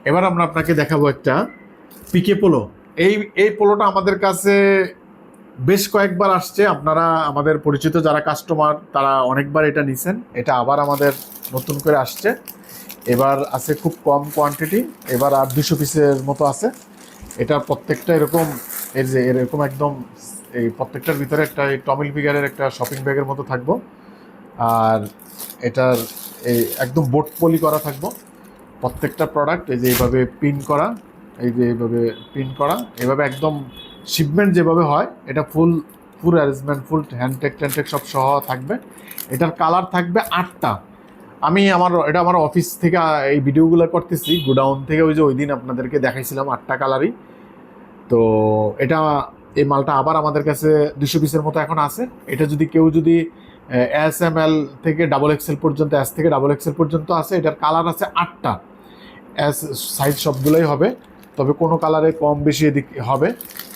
এবার আমরা আপনাকে দেখাবো একটা পিকে পোলো। এই এই পোলোটা আমাদের কাছে বেশ কয়েকবার আসছে। আপনারা আমাদের পরিচিত যারা কাস্টমার তারা অনেকবার এটা নিছেন। এটা আবার আমাদের নতুন করে আসছে। এবার আছে খুব কম কোয়ান্টিটি, এবার আর 200 পিসের মতো আছে। এটা প্রত্যেকটা এরকম, এই যে এরকম একদম এই প্রত্যেকটার ভিতরে একটা এই টমিল ফিগারের একটা শপিং ব্যাগের মতো থাকবো। আর এটার এই একদম বোট পলি করা থাকবো প্রত্যেকটা প্রোডাক্ট। এই যে এইভাবে পিন করা, এই যে এইভাবে পিন করা, এইভাবে একদম শিপমেন্ট যেভাবে হয় এটা ফুল অ্যারেঞ্জমেন্ট, ফুল হ্যান্ডটেক ট্যান্ডটেক সব সহ থাকবে। এটার কালার থাকবে 8টা। আমি আমার অফিস থেকে এই ভিডিওগুলো করতেছি, গোডাউন থেকে ওই যে ওই দিন আপনাদেরকে দেখাইছিলাম 8টা কালারই। তো এটা এই মালটা আবার আমাদের কাছে 200 পিসের মতো এখন আছে। এটা যদি কেউ যদি SML থেকে XXL পর্যন্ত, S থেকে XXL পর্যন্ত আছে। এটার কালার আছে 8টা, এস সাইজ সবগুলোই হবে, তবে কোনো কালারে কম বেশি এদিক হবে।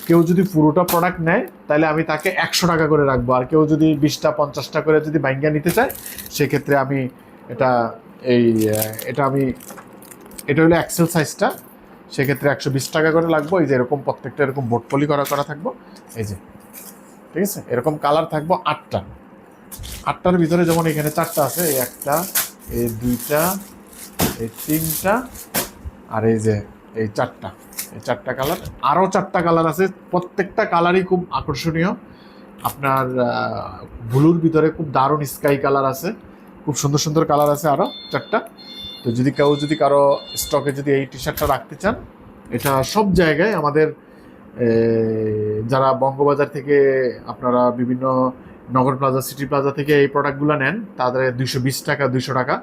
কেউ যদি পুরোটা প্রোডাক্ট নেয় তাহলে আমি তাকে 100 টাকা করে রাখবো। আর কেউ যদি 20টা 50টা করে যদি বাইঙ্গা নিতে চায় সেক্ষেত্রে আমি এটা এই এটা আমি এটা হলো এক্সেল সাইজটা, সেক্ষেত্রে 120 টাকা করে লাগবো। এই যে এরকম প্রত্যেকটা এরকম বোটপলি করা থাকবো। এই যে ঠিক আছে, এরকম কালার থাকবো 8টা। 8টার ভিতরে যেমন এখানে 4টা আছে, এই একটা, এই 2টা, এই 3টা, আর এই যে এই 4টা, এই 4টা কালার। আরও 4টা কালার আছে, প্রত্যেকটা কালারই খুব আকর্ষণীয়। আপনার ব্লুর ভিতরে খুব দারুণ স্কাই কালার আছে, খুব সুন্দর সুন্দর কালার আছে আরও 4টা। তো যদি কারো স্টকে যদি এই টি শার্টটা রাখতে চান, এটা সব জায়গায় আমাদের যারা বঙ্গবাজার থেকে আপনারা বিভিন্ন নগর প্লাজা, সিটি প্লাজা থেকে এই প্রোডাক্টগুলো নেন তাদের 220 টাকা 200 টাকা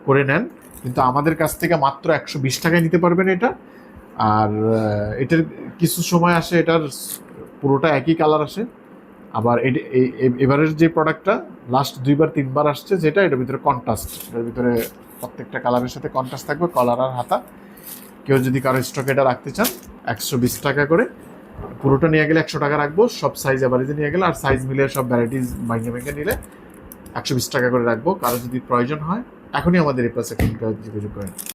করে নেন, কিন্তু আমাদের কাছ থেকে মাত্র 120 টাকায় নিতে পারবেন এটা। আর এটার কিছু সময় আসে এটার পুরোটা একই কালার আসে। আবার এবারের যে প্রোডাক্টটা লাস্ট 2বার 3বার আসছে যেটা, এটার ভিতরে কন্ট্রাস্ট, এটার ভিতরে প্রত্যেকটা কালারের সাথে কন্ট্রাস্ট থাকবে, কলার আর হাতা। কেউ যদি কারো স্টকে এটা রাখতে চান 120 টাকা করে, পুরোটা নিয়ে গেলে 100 টাকা রাখবো। সব সাইজ অ্যাভারেজে নিয়ে গেলে আর সাইজ মিলে সব ভ্যারাইটিস ভেঙে নিলে 120 টাকা করে রাখবো। কারো যদি প্রয়োজন হয় এখনই আমাদের এই প্লাসে যোগাযোগ করেন।